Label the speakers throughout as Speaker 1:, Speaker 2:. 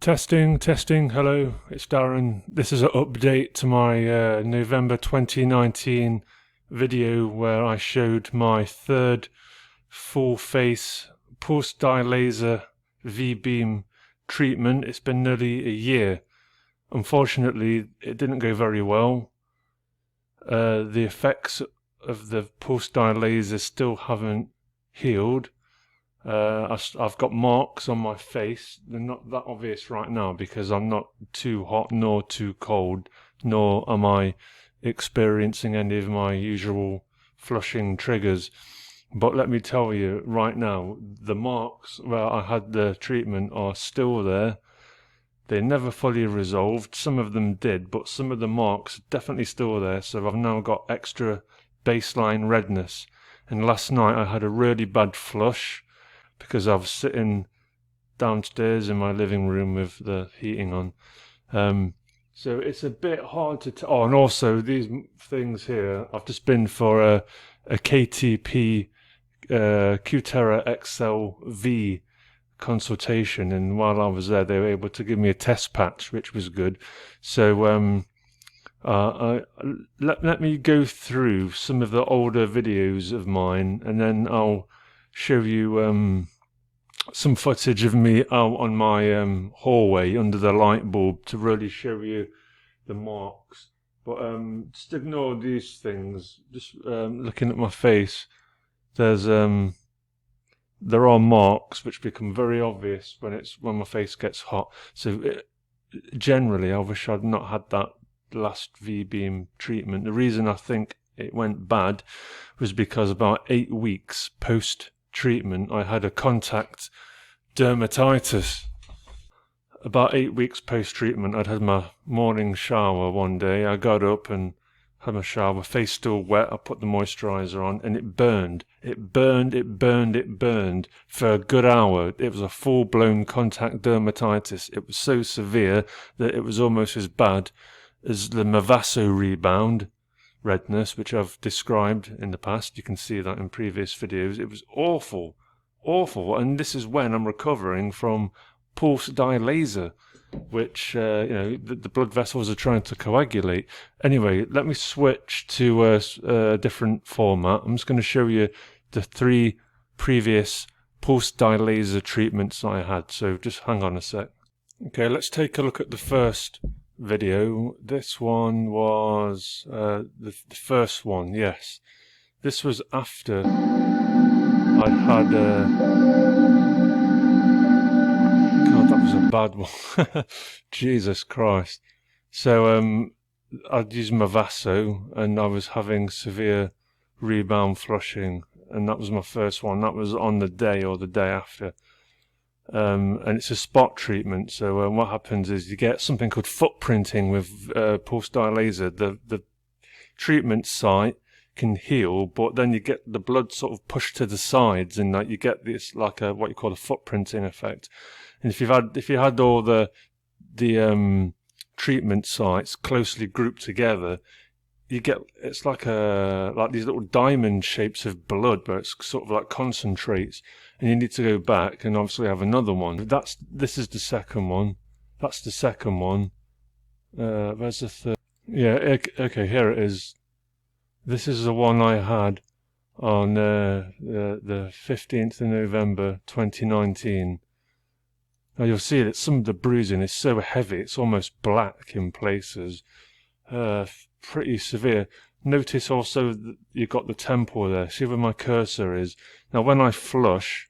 Speaker 1: Testing, hello, it's Darren. This is an update to my November 2019 video where I showed my third full face pulse-dye laser Vbeam treatment. It's been nearly a year. Unfortunately, it didn't go very well. The effects of the pulse-dye laser still haven't healed. I've got marks on my face. They're not that obvious right now because I'm not too hot nor too cold, nor am I experiencing any of my usual flushing triggers. But let me tell you right now, the marks where I had the treatment are still there. They never fully resolved. Some of them did, but some of the marks are definitely still there. So I've now got extra baseline redness. And last night I had a really bad flush, because I was sitting downstairs in my living room with the heating on. So it's a bit hard to tell. Oh, and also these things here, I've just been for a KTP Cutera XL-V consultation, and while I was there they were able to give me a test patch, which was good. So let me go through some of the older videos of mine, and then I'll show you some footage of me out on my hallway under the light bulb to really show you the marks. But just ignore these things. Just looking at my face, there are marks which become very obvious when my face gets hot. So generally, I wish I'd not had that last Vbeam treatment. The reason I think it went bad was because about 8 weeks post treatment I had a contact dermatitis. About 8 weeks post treatment I'd had my morning shower one day. I got up and had my shower, face still wet. I put the moisturiser on and it burned for a good hour. It was a full-blown contact dermatitis. It was so severe that it was almost as bad as the Mirvaso rebound redness, which I've described in the past. You can see that in previous videos. It was awful, and this is when I'm recovering from pulse-dye laser, which the blood vessels are trying to coagulate. Anyway, let me switch to a different format. I'm just going to show you the 3 previous pulse-dye laser treatments I had, so just hang on a sec. Okay, let's take a look at the first video. This one was the first one, yes. This was after I'd had God, that was a bad one. Jesus Christ. So I'd used Mirvaso and I was having severe rebound flushing, and that was my first one. That was on the day or the day after. And it's a spot treatment, so what happens is you get something called footprinting with pulse-dye laser. The treatment site can heal, but then you get the blood sort of pushed to the sides, and you get this like what you call a footprinting effect. And if you had all the treatment sites closely grouped together, you get, it's like these little diamond shapes of blood, but it's sort of like concentrates, and you need to go back and obviously have another one. This is the second one. That's the second one. Where's the third? Yeah, okay, here it is. This is the one I had on the 15th of November 2019. Now you'll see that some of the bruising is so heavy, it's almost black in places. Pretty severe. Notice also that you've got the temple there. See where my cursor is? Now when I flush,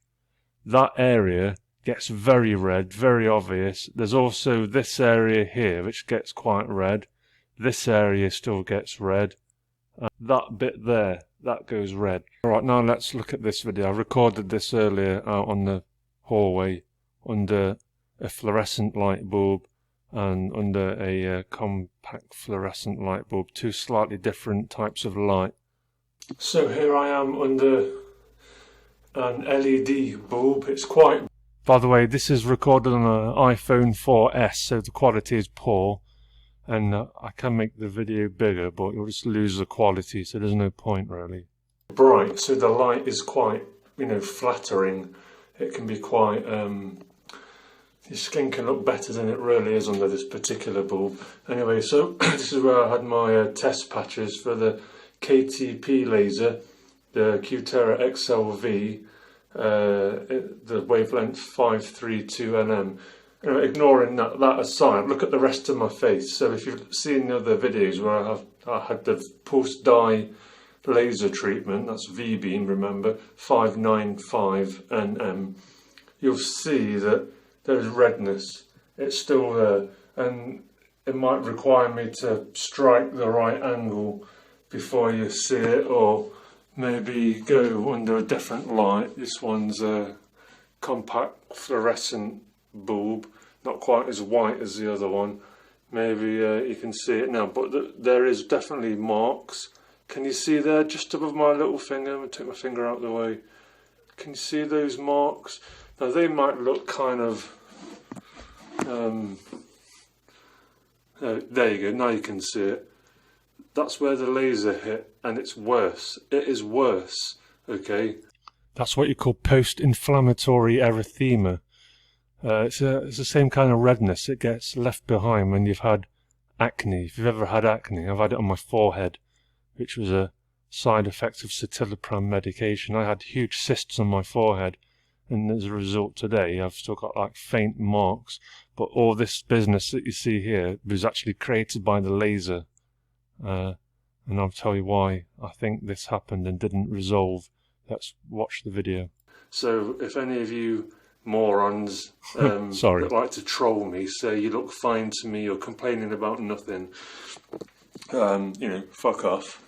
Speaker 1: that area gets very red, very obvious. There's also this area here which gets quite red. This area still gets red. That bit there, that goes red. Alright, now let's look at this video. I recorded this earlier out on the hallway under a fluorescent light bulb and under a compact fluorescent light bulb, 2 slightly different types of light. So here I am under an LED bulb. It's quite... By the way, this is recorded on an iPhone 4S, so the quality is poor, and I can make the video bigger, but you'll just lose the quality, so there's no point really. Bright, so the light is quite, flattering. It can be quite your skin can look better than it really is under this particular bulb. Anyway, so this is where I had my test patches for the KTP laser, the Cutera XLV, the wavelength 532 nm. Anyway, ignoring that aside, look at the rest of my face. So if you've seen the other videos where I had the post-dye laser treatment, that's Vbeam, remember, 595 nm, you'll see that there's redness. It's still there, and it might require me to strike the right angle before you see it, or maybe go under a different light. This one's a compact fluorescent bulb, not quite as white as the other one. Maybe you can see it now, but there is definitely marks. Can you see there, just above my little finger? I'm going to take my finger out of the way. Can you see those marks? Now they might look kind of, there you go, now you can see it. That's where the laser hit, and it's worse. It is worse, okay? That's what you call post-inflammatory erythema. It's the same kind of redness. It gets left behind when you've had acne. If you've ever had acne, I've had it on my forehead, which was a side effect of citalopram medication. I had huge cysts on my forehead, and as a result today I've still got like faint marks. But all this business that you see here was actually created by the laser, and I'll tell you why I think this happened and didn't resolve. Let's watch the video. So if any of you morons that like to troll me, say you look fine to me, you're complaining about nothing, you know, fuck off,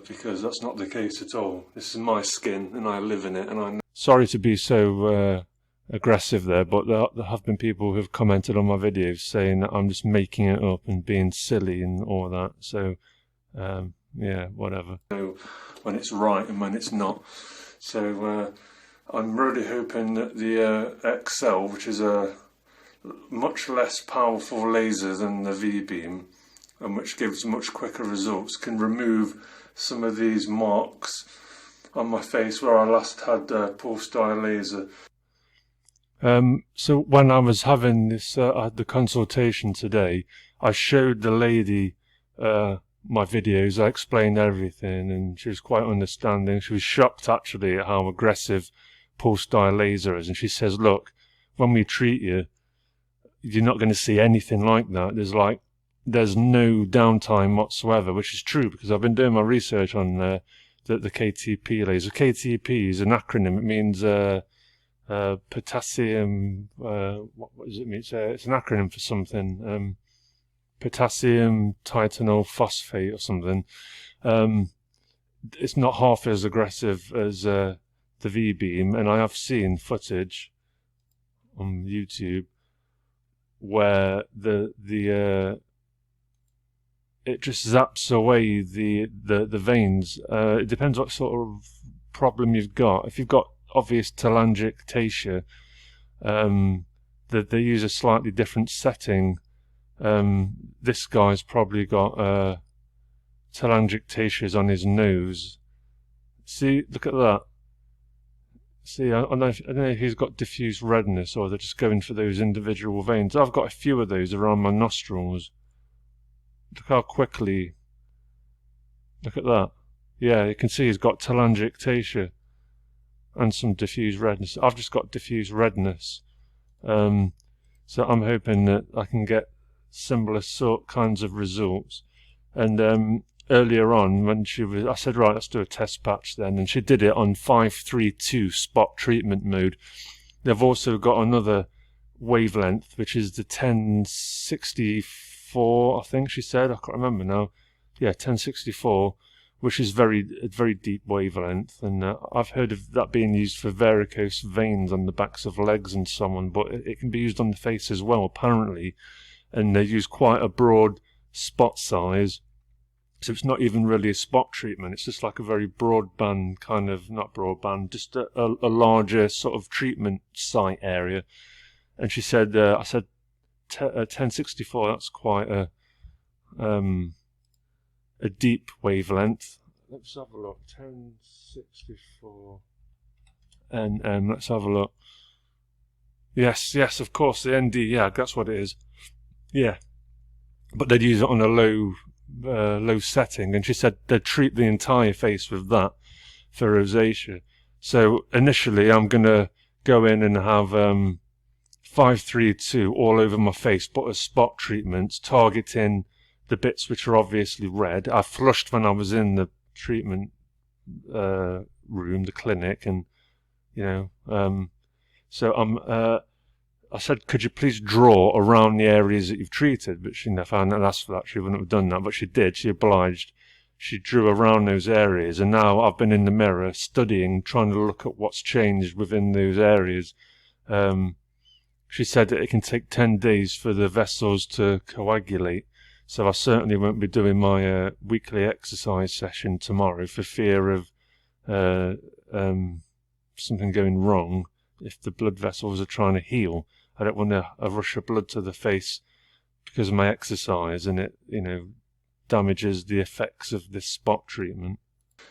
Speaker 1: because that's not the case at all. This is my skin and I live in it, and I know. Sorry to be so aggressive there, but there have been people who have commented on my videos saying that I'm just making it up and being silly and all that. So yeah, whatever. When it's right and when it's not. So I'm really hoping that the XL, which is a much less powerful laser than the Vbeam, and which gives much quicker results, can remove some of these marks on my face where I last had post-dye laser. So when I was having this, I had the consultation today, I showed the lady my videos, I explained everything, and she was quite understanding. She was shocked actually at how aggressive post-dye laser is, and she says, look, when we treat you, you're not going to see anything like that. There's no downtime whatsoever, which is true, because I've been doing my research on the KTP laser. KTP is an acronym. It means potassium, what does it mean? It's an acronym for something, potassium titanol phosphate or something. It's not half as aggressive as the Vbeam, and I have seen footage on YouTube where it just zaps away the veins. It depends what sort of problem you've got. If you've got obvious telangiectasia, they use a slightly different setting. This guy's probably got telangiectasias on his nose. See, look at that. See, I don't know if he's got diffuse redness or they're just going for those individual veins. I've got a few of those around my nostrils. Look how quickly. Look at that. Yeah, you can see he's got telangiectasia and some diffuse redness. I've just got diffuse redness. So I'm hoping that I can get similar sort kinds of results. And earlier on, when I said, right, let's do a test patch then, and she did it on 532 spot treatment mode. They've also got another wavelength, which is the 1064, I think she said. I can't remember now. Yeah, 1064, which is a very deep wavelength, and I've heard of that being used for varicose veins on the backs of legs and so on, but it can be used on the face as well, apparently, and they use quite a broad spot size, so it's not even really a spot treatment. It's just like a very broadband kind of, not broadband, just a larger sort of treatment site area. And she said, I said 1064, that's quite a deep wavelength. Let's have a look. 1064 and let's have a look. Yes, of course, the ND, yeah, that's what it is. Yeah. But they'd use it on a low setting, and she said they'd treat the entire face with that for rosacea. So initially I'm going to go in and have 532 all over my face, but as spot treatments, targeting the bits which are obviously red. I flushed when I was in the treatment room, the clinic, and so I said, could you please draw around the areas that you've treated? But she never asked for that. She wouldn't have done that, but she did. She obliged. She drew around those areas, and now I've been in the mirror studying, trying to look at what's changed within those areas. She said that it can take 10 days for the vessels to coagulate, so I certainly won't be doing my weekly exercise session tomorrow for fear of something going wrong if the blood vessels are trying to heal. I don't want to rush of blood to the face because of my exercise, and it, damages the effects of this spot treatment.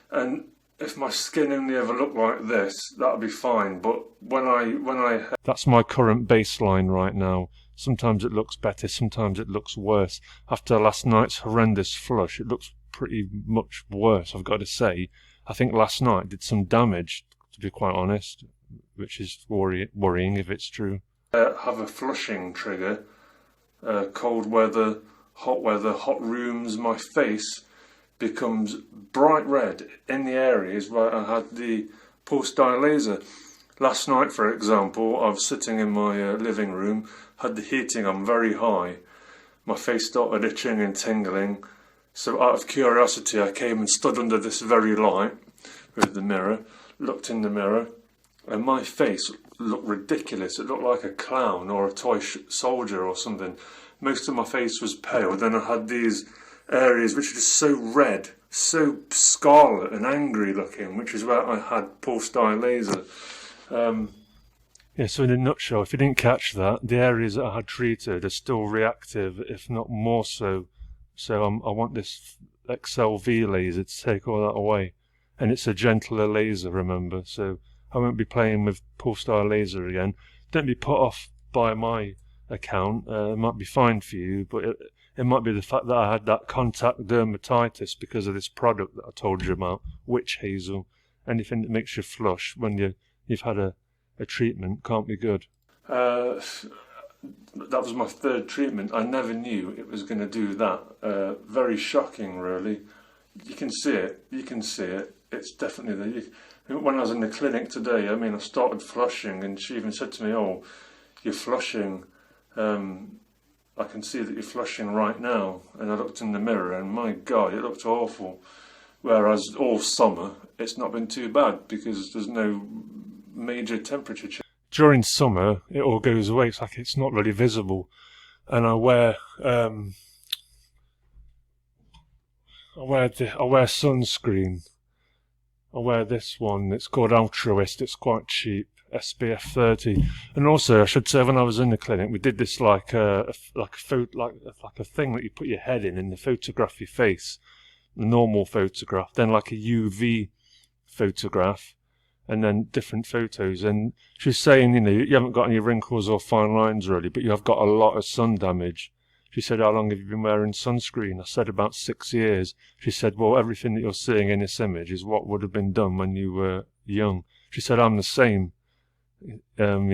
Speaker 1: And if my skin only ever looked like this, that'd be fine. But when I that's my current baseline right now. Sometimes it looks better, sometimes it looks worse. After last night's horrendous flush, it looks pretty much worse, I've got to say. I think last night did some damage, to be quite honest, which is worrying if it's true. Have a flushing trigger, cold weather, hot rooms, my face becomes bright red in the areas where I had the pulse-dye laser. Last night, for example, I was sitting in my living room, had the heating on very high. My face started itching and tingling, so out of curiosity I came and stood under this very light with the mirror, looked in the mirror, and my face looked ridiculous. It looked like a clown or a toy soldier or something. Most of my face was pale. Then I had these areas which were just so red, so scarlet and angry looking, which is where I had pulse-dye laser. Yeah, so in a nutshell, if you didn't catch that, the areas that I had treated are still reactive, if not more so. So I want this XLV laser to take all that away. And it's a gentler laser, remember, so I won't be playing with pulse-dye laser again. Don't be put off by my account. It might be fine for you, but it might be the fact that I had that contact dermatitis because of this product that I told you about, witch hazel. Anything that makes you flush when you've had a treatment can't be good. That was my third treatment. I never knew it was going to do that. Very shocking, really. You can see it. It's definitely there. When I was in the clinic today, I started flushing, and she even said to me, "Oh, you're flushing. I can see that you're flushing right now." And I looked in the mirror, and my God, it looked awful. Whereas all summer, it's not been too bad because there's no major temperature change. During summer, it all goes away. It's like it's not really visible, and I wear sunscreen. I wear this one. It's called Altruist. It's quite cheap, SPF 30. And also, I should say, when I was in the clinic, we did this like a thing that you put your head in the photograph your face, the normal photograph, then like a UV photograph, and then different photos. And she's saying, you haven't got any wrinkles or fine lines really, but you have got a lot of sun damage. She said, how long have you been wearing sunscreen? I said, about 6 years. She said, well, everything that you're seeing in this image is what would have been done when you were young. She said, I'm the same. When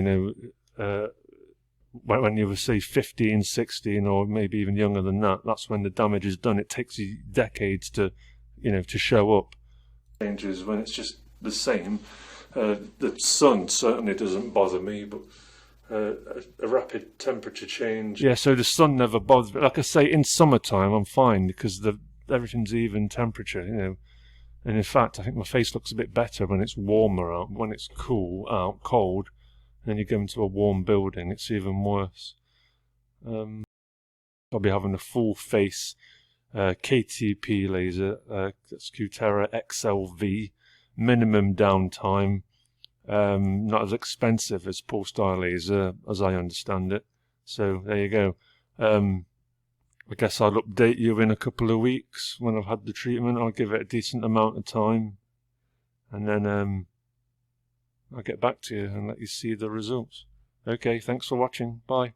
Speaker 1: you were, say, 15, 16, or maybe even younger than that, that's when the damage is done. It takes you decades to show up. Changes when it's just the same. The sun certainly doesn't bother me, but a rapid temperature change. Yeah, so the sun never bothers me. Like I say, in summertime I'm fine because everything's even temperature, And in fact, I think my face looks a bit better when it's warmer out. When it's cold, and then you go into a warm building, it's even worse. I'll be having a full face KTP laser, that's Cutera XLV, minimum downtime. Not as expensive as pulse-dye laser, as I understand it. So there you go. I guess I'll update you in a couple of weeks when I've had the treatment. I'll give it a decent amount of time, and then I'll get back to you and let you see the results. Okay, thanks for watching. Bye.